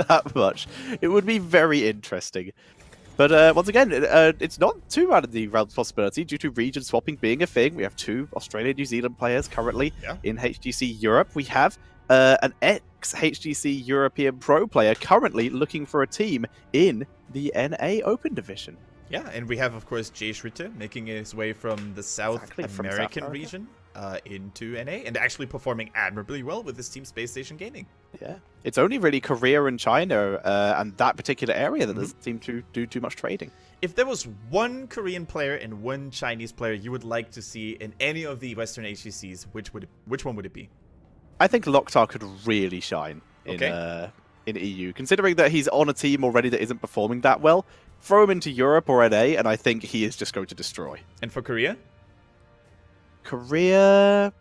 that much. It would be very interesting. But once again, it's not too out of the realm of possibility due to region swapping being a thing. We have 2 Australia New Zealand players currently in HGC Europe. We have an ex-HGC European Pro player currently looking for a team in the NA Open Division. Yeah, and we have, of course, Jay Schritte making his way from the South American region into NA and actually performing admirably well with his team Space Station Gaming. Yeah, it's only really Korea and China and that particular area that doesn't seem to do too much trading. If there was one Korean player and one Chinese player you would like to see in any of the Western HGCs, which one would it be? I think Loktar could really shine in EU, considering that he's on a team already that isn't performing that well. Throw him into Europe or NA, and I think he is just going to destroy. And for Korea? Korea,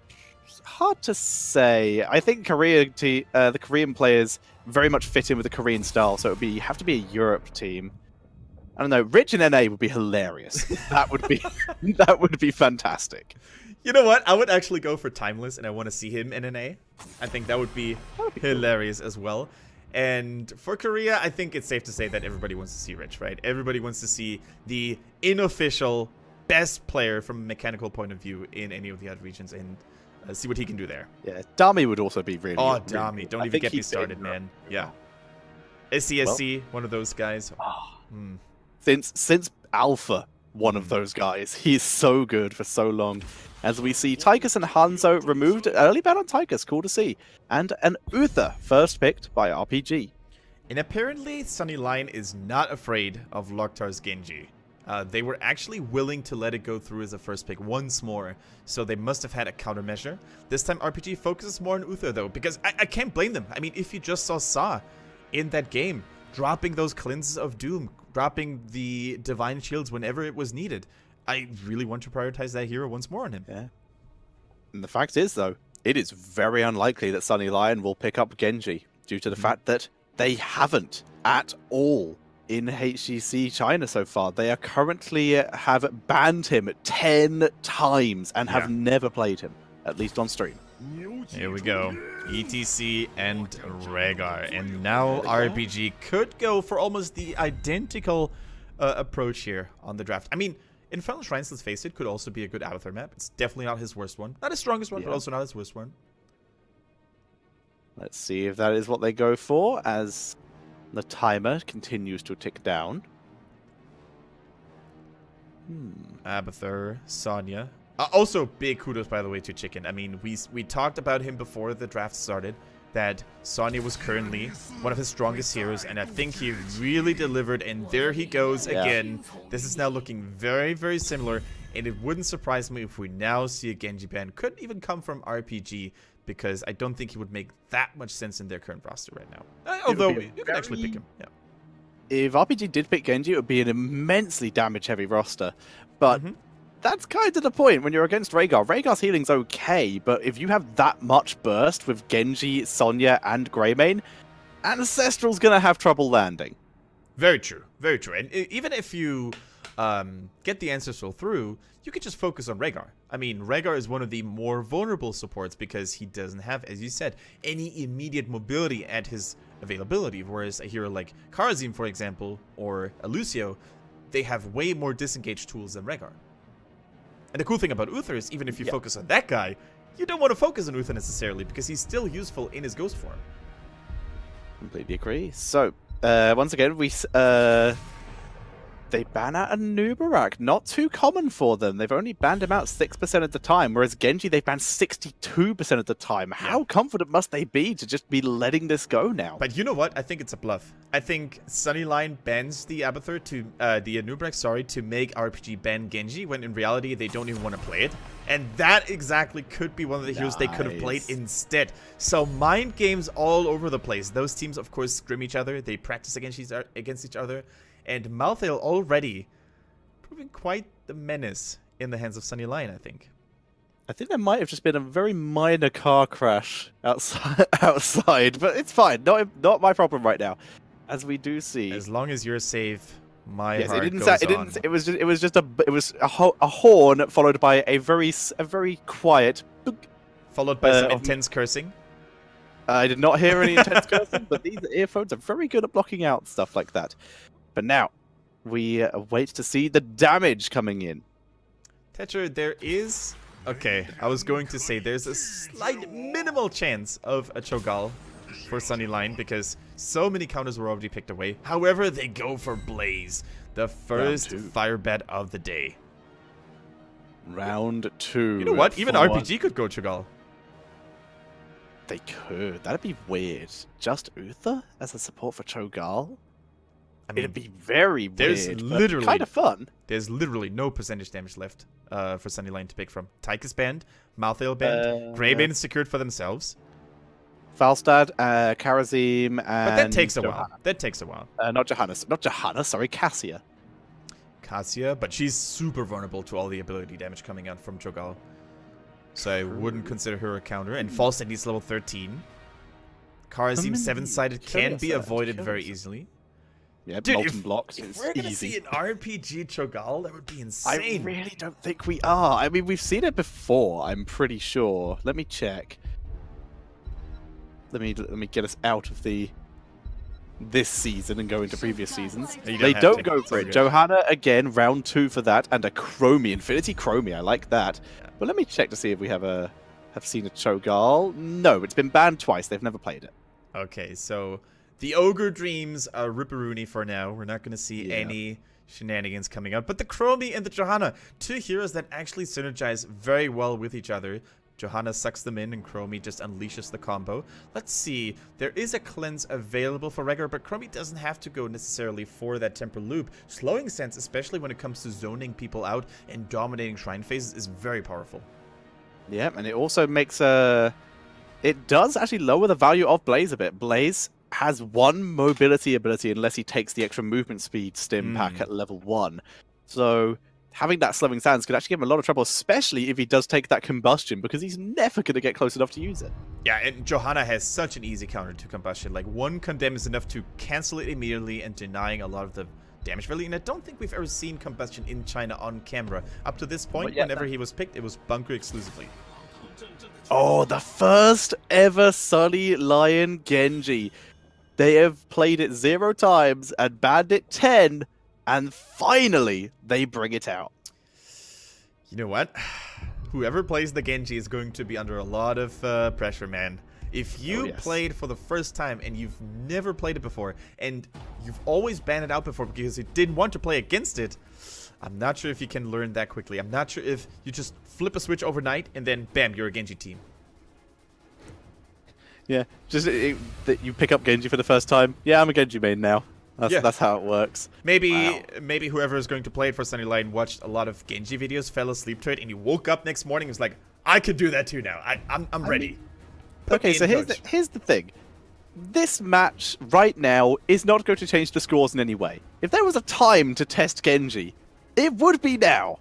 hard to say. I think the Korean players very much fit in with the Korean style, so it would have to be a Europe team. I don't know. Rich in NA would be hilarious. That would be fantastic. You know what? I would actually go for Timeless, and I want to see him in NA. I think that would be hilarious as well. And for Korea, I think it's safe to say that everybody wants to see Rich, right? Everybody wants to see the unofficial best player from a mechanical point of view in any of the other regions and see what he can do there. Yeah, Dami would also be really... Oh, Dami. Don't even get me started, man. Yeah. SCSC, one of those guys. Since Alpha, one of those guys. He's so good for so long. As we see Tychus and Hanzo removed, early ban on Tychus, cool to see. And an Uther, first picked by RPG. And apparently Sunny Lion is not afraid of Loktar's Genji. They were actually willing to let it go through as a first pick once more, so they must have had a countermeasure. This time RPG focuses more on Uther though, because I can't blame them. I mean, if you just saw in that game, dropping those cleanses of doom, dropping the divine shields whenever it was needed, I really want to prioritize that hero once more on him. Yeah. And the fact is, though, it is very unlikely that Sunny Lion will pick up Genji due to the fact that they haven't at all in HGC China so far. They are currently have banned him 10 times and have never played him, at least on stream. Here we go. ETC and Rhaegar. And now RPG could go for almost the identical approach here on the draft. I mean, Infernal Shrines, let's face it, could also be a good Avatar map. It's definitely not his worst one. Not his strongest one, but also not his worst one. Let's see if that is what they go for as the timer continues to tick down. Abathur, Sonya. Also, big kudos, by the way, to Chicken. I mean, we talked about him before the draft started, that Sonya was currently one of his strongest heroes, and I think he really delivered, and there he goes again. This is now looking very, very similar, and it wouldn't surprise me if we now see a Genji ban. Could even come from RPG, because I don't think he would make that much sense in their current roster right now. Although, you can actually pick him. Yeah. If RPG did pick Genji, it would be an immensely damage-heavy roster, but... That's kind of the point when you're against Rhaegar. Rhaegar's healing's okay, but if you have that much burst with Genji, Sonya, and Greymane, Ancestral's going to have trouble landing. Very true. Very true. And even if you get the Ancestral through, you could just focus on Rhaegar. I mean, Rhaegar is one of the more vulnerable supports because he doesn't have, as you said, any immediate mobility at his availability, whereas a hero like Kharazim, for example, or a Lucio, they have way more disengaged tools than Rhaegar. And the cool thing about Uther is, even if you focus on that guy, you don't want to focus on Uther necessarily, because he's still useful in his ghost form. Completely agree. So, once again, they ban out a Nubarak. Not too common for them. They've only banned him out 6% of the time, whereas Genji, they've banned 62% of the time. How confident must they be to just be letting this go now? But you know what? I think it's a bluff. I think Sunny Lion bans the Abathur to, the Nubarak, sorry, to make RPG ban Genji, when in reality they don't even want to play it. And that exactly could be one of the heroes they could have played instead. So mind games all over the place. Those teams, of course, scrim each other. They practice against each other. And Malthael already proving quite the menace in the hands of Sunny Lion, I think. I think there might have just been a very minor car crash outside, but it's fine. Not my problem right now. As we do see, as long as you're safe, my heart it goes on. It was just a horn followed by a very quiet, followed by some intense cursing. I did not hear any intense cursing, but these earphones are very good at blocking out stuff like that. But now, we wait to see the damage coming in. Tetra, there is... Okay, I was going to say there's a slight minimal chance of a Cho'Gall for Sunnyline because so many counters were already picked away. However, they go for Blaze, the first fire bet of the day. Round 2. You know what? Even RPG could go Cho'Gall. They could. That'd be weird. Just Uther as a support for Cho'Gall? I mean, it'd be very weird, literally kind of fun. There's literally no percentage damage left for Sunnyline to pick from. Tychus banned, Malthael banned, Greybane secured for themselves. Falstad, Karazim, and but that takes a Johanna. while. That takes a while. Not Johanna, sorry, Cassia. Cassia, but she's super vulnerable to all the ability damage coming out from Cho'Gall. So I wouldn't consider her a counter. And Falstad needs level 13. Karazim 7-sided can be avoided very easily. Yeah, dude, molten blocks. If we're gonna see an RPG Cho'Gall, that would be insane. I really don't think we are. I mean, we've seen it before. I'm pretty sure. Let me check. Let me get us out of this season and go into previous seasons. They don't go for it. Johanna again, round 2 for that, and a Chromie, Infinity Chromie. I like that. Yeah. But let me check to see if we have seen a Cho'Gall. No, it's been banned twice. They've never played it. Okay, so the Ogre Dreams are Ripperoonie for now. We're not going to see any shenanigans coming up. But the Chromie and the Johanna, 2 heroes that actually synergize very well with each other. Johanna sucks them in, and Chromie just unleashes the combo. Let's see. There is a cleanse available for Reggar, but Chromie doesn't have to go necessarily for that Temper Loop. Slowing Sense, especially when it comes to zoning people out and dominating shrine phases, is very powerful. Yeah, and it also makes it does actually lower the value of Blaze a bit. Blaze has 1 mobility ability unless he takes the extra movement speed stim pack at level 1. So having that slowing stance could actually give him a lot of trouble, especially if he does take that combustion, because he's never going to get close enough to use it. Yeah, and Johanna has such an easy counter to combustion. Like, 1 condemn is enough to cancel it immediately and denying a lot of the damage value. And I don't think we've ever seen combustion in China on camera. Up to this point, whenever he was picked, it was bunker exclusively. Oh, the first ever Sunny Lion Genji. They have played it 0 times and banned it 10. And finally, they bring it out. You know what? Whoever plays the Genji is going to be under a lot of pressure, man. If you played for the first time and you've never played it before, and you've always banned it out before because you didn't want to play against it, I'm not sure if you can learn that quickly. I'm not sure if you just flip a switch overnight and then, bam, you're a Genji team. Yeah, just that you pick up Genji for the first time. Yeah, I'm a Genji main now. That's how it works. Maybe whoever is going to play it for Sunnyline watched a lot of Genji videos, fell asleep to it, and you woke up next morning and was like, I could do that too now. I'm ready. Okay, so here's the thing. This match right now is not going to change the scores in any way. If there was a time to test Genji, it would be now.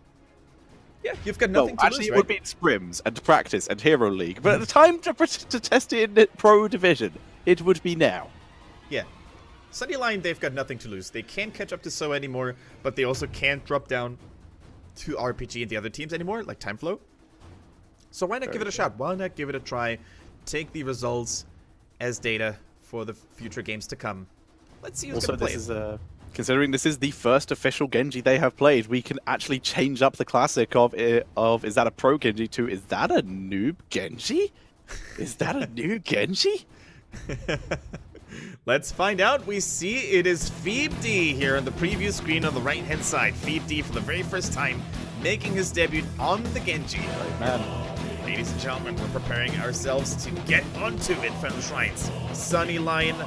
Yeah, you've got nothing to lose, actually, it would be in scrims and practice and Hero League. But at the time to test it in Pro Division, it would be now. Yeah. Sunnyline, they've got nothing to lose. They can't catch up to So anymore, but they also can't drop down to RPG and the other teams anymore, like Time Flow. So why not give it a shot? Why not give it a try? Take the results as data for the future games to come. Let's see who's going to play it. Considering this is the first official Genji they have played, we can actually change up the classic of is that a pro Genji to is that a noob Genji? Is that a new Genji? Let's find out. We see it is Phoebe D here on the preview screen on the right-hand side. Phoebe D for the very first time making his debut on the Genji. Right, man. Ladies and gentlemen, we're preparing ourselves to get onto Infernal Shrines. Sunnyline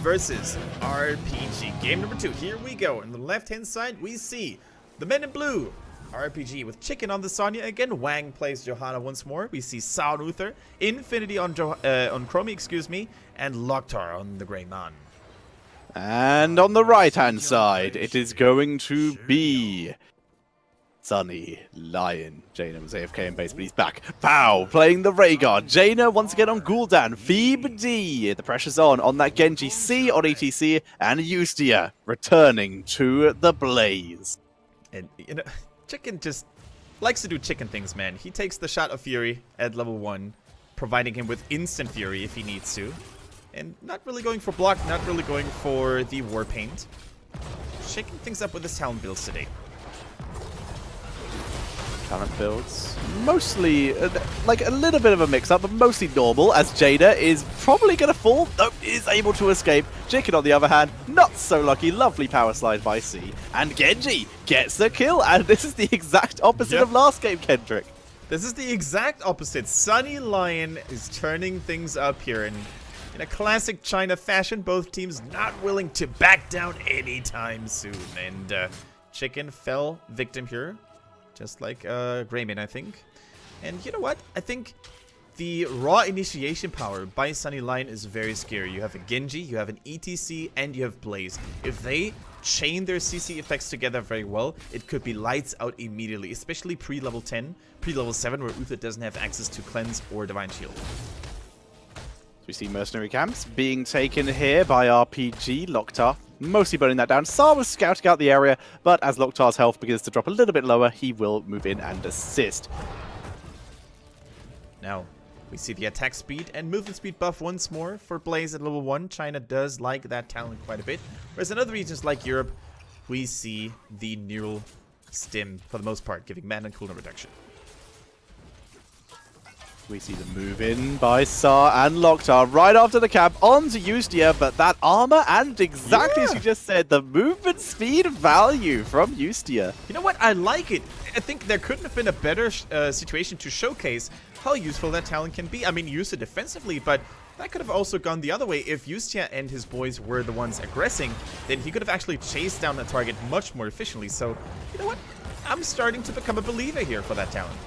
versus RPG. Game number 2. Here we go. On the left-hand side, we see the men in blue. RPG with Chicken on the Sonya again. Wang plays Johanna once more. We see Sao and Uther. Infinity on Chromie, excuse me. And Loktar on the Greymane. And on the right-hand side, it is going to be Sunny Lion. Jaina was AFK in base, but he's back. Pow! Playing the Rhaegar. Jaina once again on Gul'dan. Phoebe D. The pressure's on that Genji C on ETC. And Eustia returning to the Blaze. And, you know, Chicken just likes to do chicken things, man. He takes the shot of Fury at level 1, providing him with instant fury if he needs to. And not really going for block, not really going for the war paint. Shaking things up with his talent builds today. Talent builds. Mostly, like a little bit of a mix-up, but mostly normal, as Jada is probably going to fall, though is able to escape. Jicken, on the other hand, not so lucky. Lovely power slide by C. And Genji gets the kill, and this is the exact opposite of last game, Kendrick. This is the exact opposite. Sunny Lion is turning things up here, and in a classic China fashion, both teams not willing to back down anytime soon. And Jicken fell victim here. Just like Greyman, I think. And you know what? I think the raw initiation power by Sunny Lion is very scary. You have a Genji, you have an ETC, and you have Blaze. If they chain their CC effects together very well, it could be lights out immediately, especially pre-level 10, pre-level 7, where Uther doesn't have access to Cleanse or Divine Shield. We see mercenary camps being taken here by RPG. Loktar mostly burning that down. Sar was scouting out the area, but as Loktar's health begins to drop a little bit lower, he will move in and assist. Now, we see the attack speed and movement speed buff once more for Blaze at level 1. China does like that talent quite a bit. Whereas in other regions like Europe, we see the neural stim for the most part, giving mana and cooldown reduction. We see the move in by Sar and Loktar right after the camp onto Ustia, but that armor and exactly as you just said, the movement speed value from Ustia. You know what? I like it. I think there couldn't have been a better situation to showcase how useful that talent can be. I mean, use it defensively, but that could have also gone the other way. If Ustia and his boys were the ones aggressing, then he could have actually chased down the target much more efficiently. So, you know what? I'm starting to become a believer here for that talent.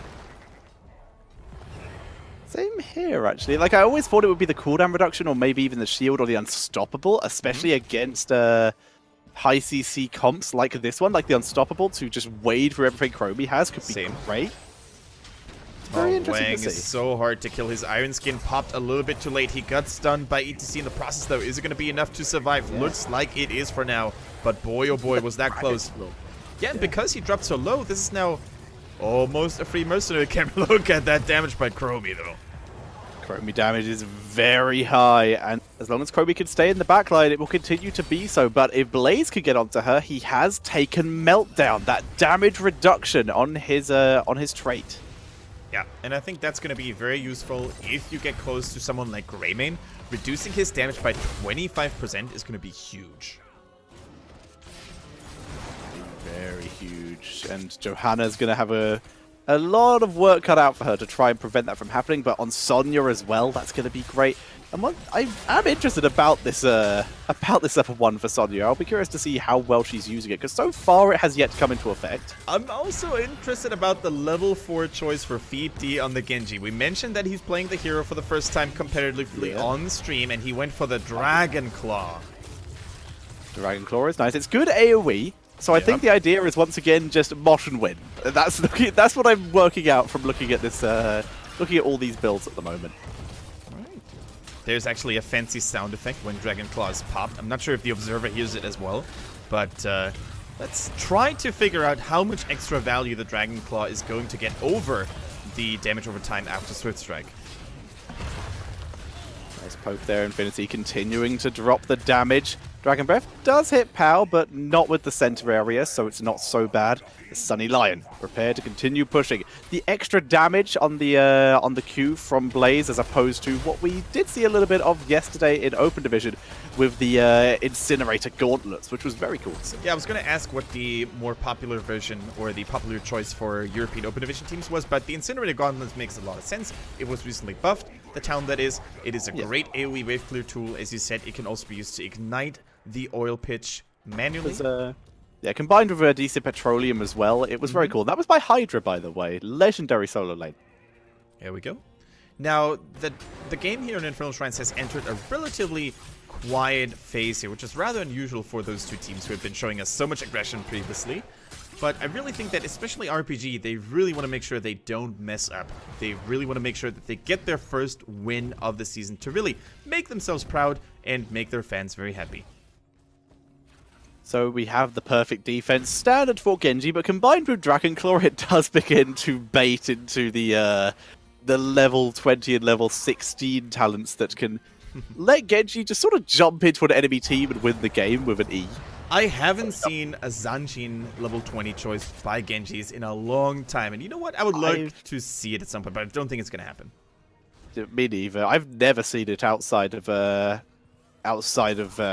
Same here, actually. Like, I always thought it would be the cooldown reduction or maybe even the shield or the unstoppable, especially against high CC comps like this one, like the unstoppable, to just wade through everything Chromie has could be great. Very interesting Wang to see. is so hard to kill. His Iron Skin popped a little bit too late. He got stunned by ETC in the process, though. Is it going to be enough to survive? Yeah. Looks like it is for now. But boy, oh boy, was that close. Yeah, and because he dropped so low, this is now almost a free mercenary. Can't look at that damage by Chromie, though. Chromie damage is very high, and as long as Chromie can stay in the backline, it will continue to be so. But if Blaze could get onto her, he has taken Meltdown, that damage reduction on his trait. Yeah, and I think that's going to be very useful if you get close to someone like Greymane. Reducing his damage by 25% is going to be huge. Very huge, and Johanna's going to have a lot of work cut out for her to try and prevent that from happening, but on Sonya as well, that's going to be great. And what I'm interested about this level 1 for Sonya. I'll be curious to see how well she's using it, because so far it has yet to come into effect. I'm also interested about the level 4 choice for Feed D on the Genji. We mentioned that he's playing the hero for the first time competitively on stream, and he went for the Dragon Claw. Dragon Claw is nice. It's good AoE. So I think the idea is once again just mosh and win. That's what I'm working out from looking at this, looking at all these builds at the moment. Right. There's actually a fancy sound effect when Dragon Claw is popped. I'm not sure if the observer hears it as well, but let's try to figure out how much extra value the Dragon Claw is going to get over the damage over time after Swift Strike. Nice poke there, Infinity continuing to drop the damage. Dragon Breath does hit POW, but not with the center area, so it's not so bad. The Sunny Lion prepared to continue pushing. The extra damage on the Q from Blaze, as opposed to what we did see a little bit of yesterday in Open Division with the Incinerator Gauntlets, which was very cool to see. Yeah, I was going to ask what the more popular version or the popular choice for European Open Division teams was, but the Incinerator Gauntlets makes a lot of sense. It was recently buffed, the talent that is. It is a great AoE wave clear tool. As you said, it can also be used to ignite the oil pitch manually. Yeah, combined with Decent Petroleum as well. It was very cool. That was by Hydra, by the way. Legendary solo lane. Here we go. Now, the game here in Infernal Shrines has entered a relatively quiet phase here, which is rather unusual for those two teams who have been showing us so much aggression previously. But I really think that, especially RPG, they really want to make sure they don't mess up. They really want to make sure that they get their first win of the season to really make themselves proud and make their fans very happy. So we have the perfect defense, standard for Genji, but combined with Dragon Claw, it does begin to bait into the the level 20 and level 16 talents that can let Genji just sort of jump into an enemy team and win the game with an E. I haven't seen a Zanshin level 20 choice by Genji's in a long time. And you know what? I would like to see it at some point, but I don't think it's going to happen. Me neither. I've never seen it outside of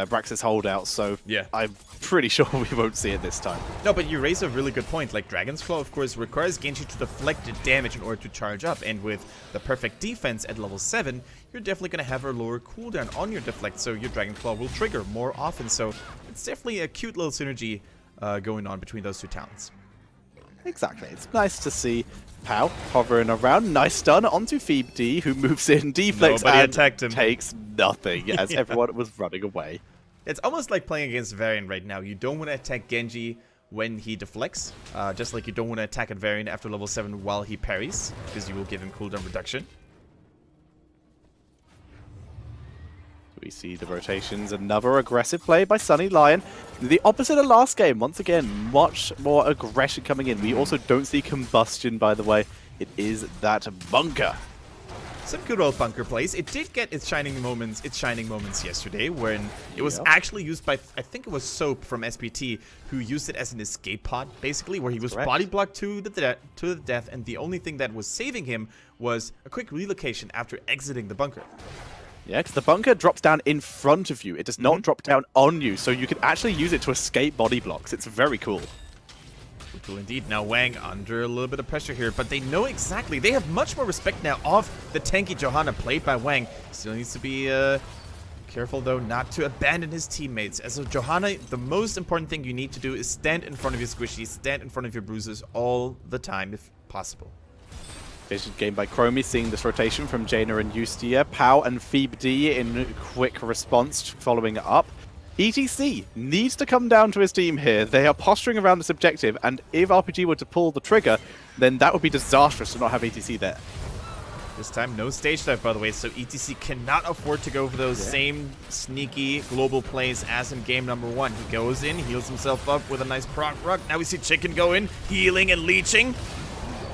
Brax's holdout, so yeah, I'm pretty sure we won't see it this time. No, but you raise a really good point. Like, Dragon's Claw, of course, requires Genji to deflect the damage in order to charge up, and with the perfect defense at level 7, you're definitely going to have a lower cooldown on your deflect, so your Dragon Claw will trigger more often, so it's definitely a cute little synergy going on between those two talents. Exactly. It's nice to see Pow hovering around. Nice stun onto Phoebe D, who moves in, deflects, and takes nothing as everyone was running away. It's almost like playing against Varian right now. You don't want to attack Genji when he deflects, just like you don't want to attack at Varian after level 7 while he parries, because you will give him cooldown reduction. We see the rotations, another aggressive play by Sunny Lion. The opposite of last game, once again, much more aggression coming in. We also don't see combustion, by the way. It is that bunker. Some good old bunker plays. It did get its shining moments yesterday when it was actually used by, I think it was Soap from SPT, who used it as an escape pod, basically, where he was body blocked to the death, and the only thing that was saving him was a quick relocation after exiting the bunker. Yeah, because the bunker drops down in front of you. It does not drop down on you, so you can actually use it to escape body blocks. It's very cool. Cool indeed. Now Wang under a little bit of pressure here, but they know exactly. They have much more respect now of the tanky Johanna played by Wang. Still needs to be careful, though, not to abandon his teammates. As a Johanna, the most important thing you need to do is stand in front of your squishies, stand in front of your bruisers all the time, if possible. Vision game by Chromie, seeing this rotation from Jaina and Justia. Pow and Phoebe D in quick response following up. ETC needs to come down to his team here. They are posturing around this objective, and if RPG were to pull the trigger, then that would be disastrous to not have ETC there. This time, no stage dive, by the way, so ETC cannot afford to go for those same sneaky global plays as in game number 1. He goes in, heals himself up with a nice proc ruck. Now we see Chicken go in, healing and leeching.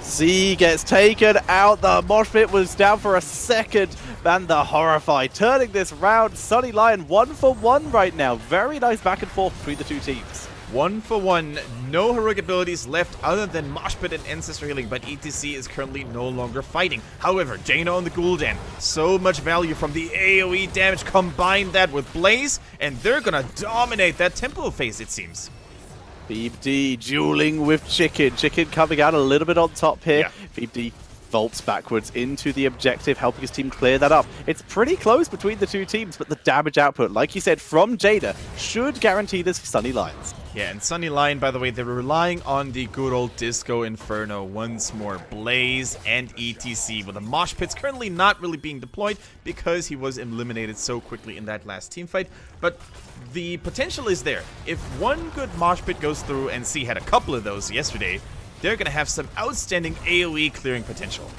Z gets taken out. The mosh pit was down for a second. And the Horrify turning this round. Sunny Lion 1 for 1 right now. Very nice back and forth between the two teams. 1 for 1. No heroic abilities left other than mosh pit and ancestor healing, but ETC is currently no longer fighting. However, Jaina on the Gul'dan. So much value from the AoE damage. Combine that with Blaze, and they're gonna dominate that temple phase, it seems. Phoebe D dueling with Chicken. Chicken coming out a little bit on top here. Yeah. Phoebe D vaults backwards into the objective, helping his team clear that up. It's pretty close between the two teams, but the damage output, like you said, from Jada, should guarantee this for Sunny Lions. Yeah, and Sunny Lion, by the way, they're relying on the good old Disco Inferno once more. Blaze and ETC, with the mosh pits currently not really being deployed because he was eliminated so quickly in that last team fight. But the potential is there. If one good mosh pit goes through, and C had a couple of those yesterday, they're going to have some outstanding AoE clearing potential.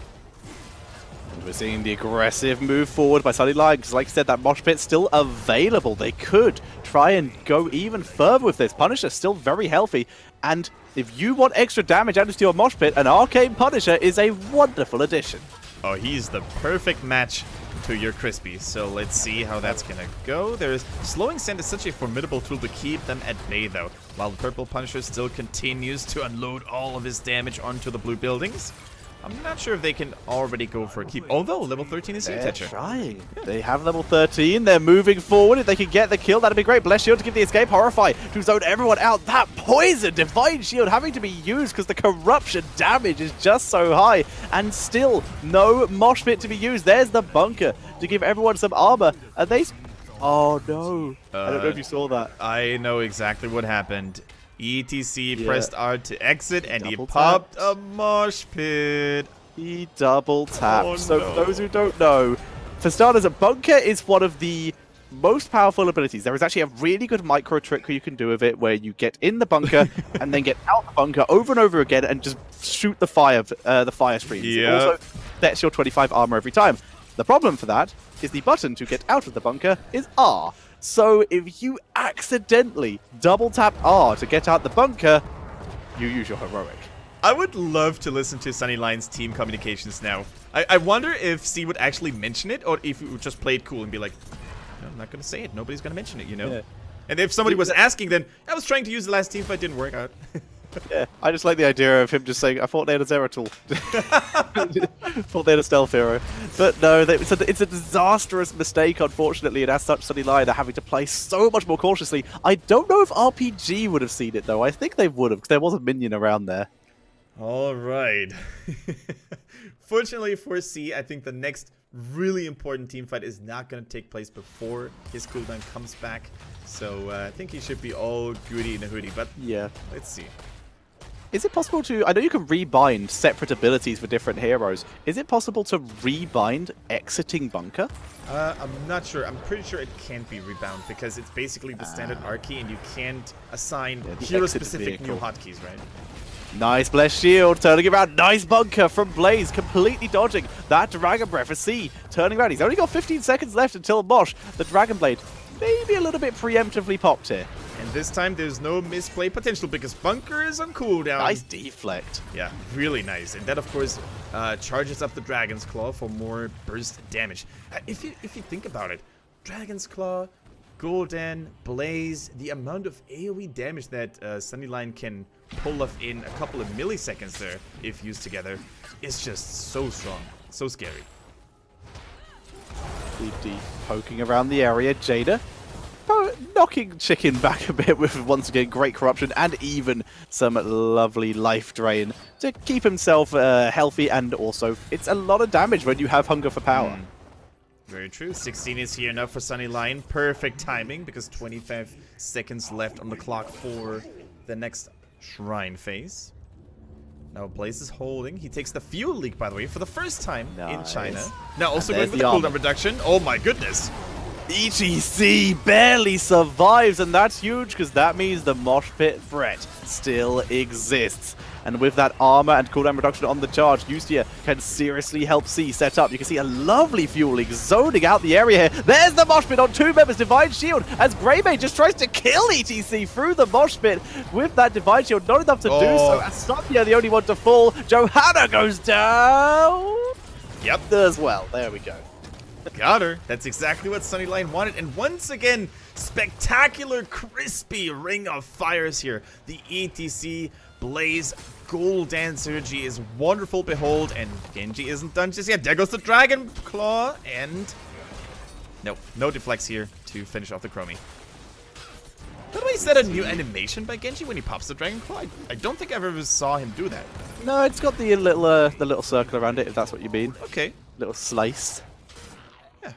And we're seeing the aggressive move forward by Sunny Lion, because like I said, that mosh pit's still available. They could try and go even further with this. Punisher's still very healthy, and if you want extra damage added to your mosh pit, an Arcane Punisher is a wonderful addition. Oh, he's the perfect match to your Crispy, so let's see how that's gonna go. Slowing Sand is such a formidable tool to keep them at bay, though, while the Purple Punisher still continues to unload all of his damage onto the blue buildings. I'm not sure if they can already go for a keep, although level 13 is They're Toucher. trying. Yeah. They have level 13. They're moving forward. If they can get the kill, that'd be great. Bless Shield to give the escape. Horrify to zone everyone out. That poison, Divine Shield having to be used because the corruption damage is just so high. And still, no mosh pit to be used. There's the bunker to give everyone some armor. And they... Oh, no. I don't know if you saw that. I know exactly what happened. ETC pressed R to exit, and he popped a mosh pit. He double tapped. Oh, so for those who don't know, for starters, a bunker is one of the most powerful abilities. There is actually a really good micro trick you can do with it, where you get in the bunker and then get out the bunker over and over again and just shoot the fire streams. It also sets your 25 armor every time. The problem for that is the button to get out of the bunker is R. So if you accidentally double tap R to get out the bunker, you use your heroic. I would love to listen to Sunny Lion's team communications now. I wonder if C would actually mention it, or if he would just play it cool and be like, no, I'm not going to say it. Nobody's going to mention it, you know? Yeah. And if somebody was asking, then I was trying to use the last team fight, didn't work out. Yeah, I just like the idea of him just saying, I thought they had a Zeratul. Thought they had a stealth hero. But no, it's a disastrous mistake, unfortunately, and as such, Sunny Lion are having to play so much more cautiously. I don't know if RPG would have seen it, though. I think they would have, because there was a minion around there. All right. Fortunately for C, I think the next really important team fight is not going to take place before his cooldown comes back. So I think he should be all goody in a hoodie, but yeah, let's see. Is it possible to... I know you can rebind separate abilities for different heroes. Is it possible to rebind exiting bunker? I'm not sure. I'm pretty sure it can't be rebound because it's basically the standard R key and you can't assign hero-specific new hotkeys, right? Nice Blessed Shield, turning around. Nice bunker from Blaze, completely dodging that Dragon Breath for C. Turning around. He's only got 15 seconds left until Mosh, the Dragon Blade, maybe a little bit preemptively popped here. And this time there's no misplay potential because bunker is on cooldown. Nice deflect. Yeah, really nice. And that, of course, charges up the Dragon's Claw for more burst damage. If you think about it, Dragon's Claw, Golden, Blaze, the amount of AoE damage that Sunny Lion can pull off in a couple of milliseconds there, if used together, is just so strong, so scary. DD poking around the area, Jada knocking Chicken back a bit with, once again, great corruption and even some lovely life drain to keep himself healthy, and also it's a lot of damage when you have hunger for power. Very true. 16 is here now for Sunny Lion. Perfect timing because 25 seconds left on the clock for the next Shrine phase. Now Blaze is holding. He takes the fuel leak, by the way, for the first time in China. Now also going with the cooldown reduction. Oh my goodness. HGC barely survives, and that's huge because that means the mosh pit threat still exists. And with that armor and cooldown reduction on the charge, Ustia can seriously help C set up. You can see a lovely fuel leak zoning out the area here. There's the mosh pit on two members, Divine Shield, as Greymane just tries to kill ETC through the mosh pit with that Divine Shield. Not enough to do so, as Sonya the only one to fall. Johanna goes down. Yep. As well. There we go. Got her. That's exactly what Sunny Lion wanted. And once again, spectacular, crispy ring of fires here. The ETC Blaze Golden Synergy is wonderful. Behold, and Genji isn't done just yet. There goes the Dragon Claw, and no deflects here to finish off the Chromie. By the way, is that a new animation by Genji when he pops the Dragon Claw? I don't think I ever saw him do that. No, it's got the little circle around it, if that's what you mean. Okay. Little slice.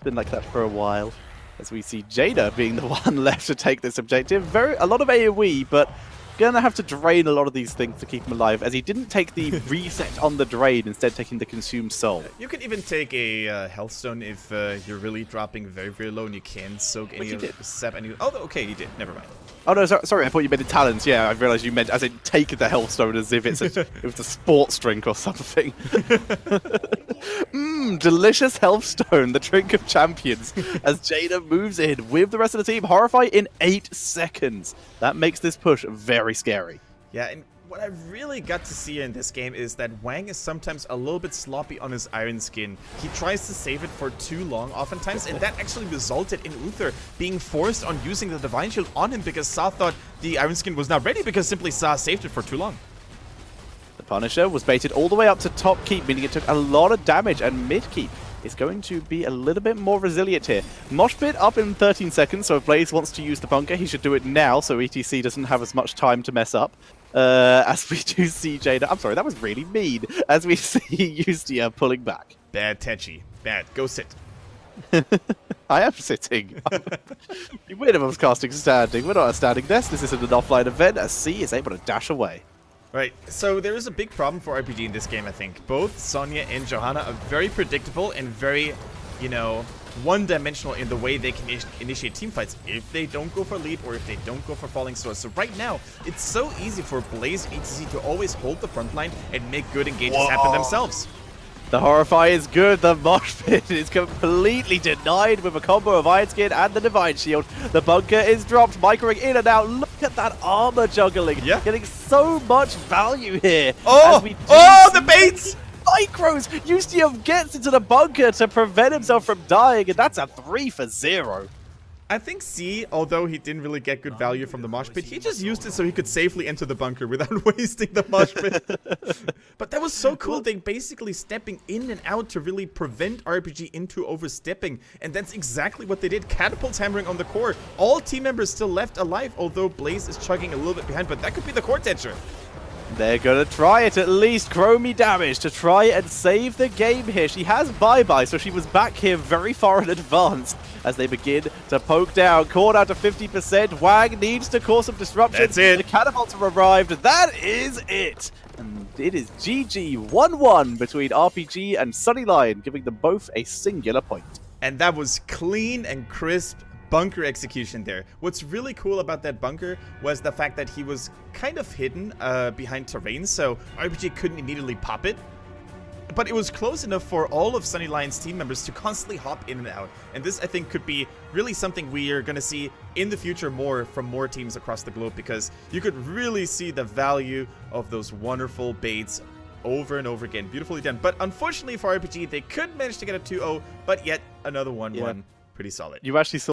Been like that for a while, as we see Jada being the one left to take this objective. A lot of AoE, but gonna have to drain a lot of these things to keep him alive, as he didn't take the reset on the drain, instead taking the consumed soul. You can even take a health stone if you're really dropping very, very low and you can soak any of the sap. Oh, okay, he did. Never mind. Oh no, sorry, I thought you meant the talents. Yeah, I realised you meant as in take the health stone as if it's it was a sports drink or something. Delicious health stone, the drink of champions, as Jada moves in with the rest of the team. Horrify in 8 seconds. That makes this push very scary. Yeah, and what I really got to see in this game is that Wang is sometimes a little bit sloppy on his Iron Skin. He tries to save it for too long oftentimes, and that actually resulted in Uther being forced on using the Divine Shield on him because Sa thought the Iron Skin was not ready because simply Sa saved it for too long. The Punisher was baited all the way up to top keep, meaning it took a lot of damage, and mid keep is going to be a little bit more resilient here. Mosh pit up in 13 seconds, so if Blaze wants to use the bunker, he should do it now so ETC doesn't have as much time to mess up. As we do see Jada, I'm sorry, that was really mean, as we see Ustia pulling back. Bad Techi. Bad. Go sit. I am sitting. You weird if I was casting standing. We're not a standing desk. This isn't an offline event, as C is able to dash away. Right, so there is a big problem for RPG in this game, I think. Both Sonya and Johanna are very predictable and very, you know, one-dimensional in the way they can initiate team fights if they don't go for lead or if they don't go for falling swords. So right now, it's so easy for Blaze and ETC to always hold the front line and make good engagements happen themselves. The Horrify is good. The Mosh Pit is completely denied with a combo of Iron Skin and the Divine Shield. The bunker is dropped, microing in and out. Look at that armor juggling. Yeah. Getting so much value here. Oh, the baits! Micros! Ustium gets into the bunker to prevent himself from dying, and that's a 3 for 0. I think C, although he didn't really get good value from the mosh pit, he just used it so he could safely enter the bunker without wasting the mosh pit. But that was so cool. They basically stepping in and out to really prevent RPG into overstepping. And that's exactly what they did. Catapults hammering on the core. All team members still left alive, although Blaze is chugging a little bit behind. But that could be the core tension. They're gonna try it, at least Chromie damage to try and save the game here. She has bye-bye, so she was back here very far in advance as they begin to poke down. Core down to 50%. Wang needs to cause some disruption. That's it. The catapults have arrived. That is it. And it is GG 1-1 between RPG and Sunnyline, giving them both a singular point. And that was clean and crisp bunker execution there. What's really cool about that bunker was the fact that he was kind of hidden behind terrain, so RPG couldn't immediately pop it. But it was close enough for all of Sunnyline's team members to constantly hop in and out. And this, I think, could be really something we are going to see in the future more from more teams across the globe, because you could really see the value of those wonderful baits over and over again. Beautifully done. But unfortunately for RPG, they could manage to get a 2-0, but yet another 1-1. Yeah. Pretty solid. You actually saw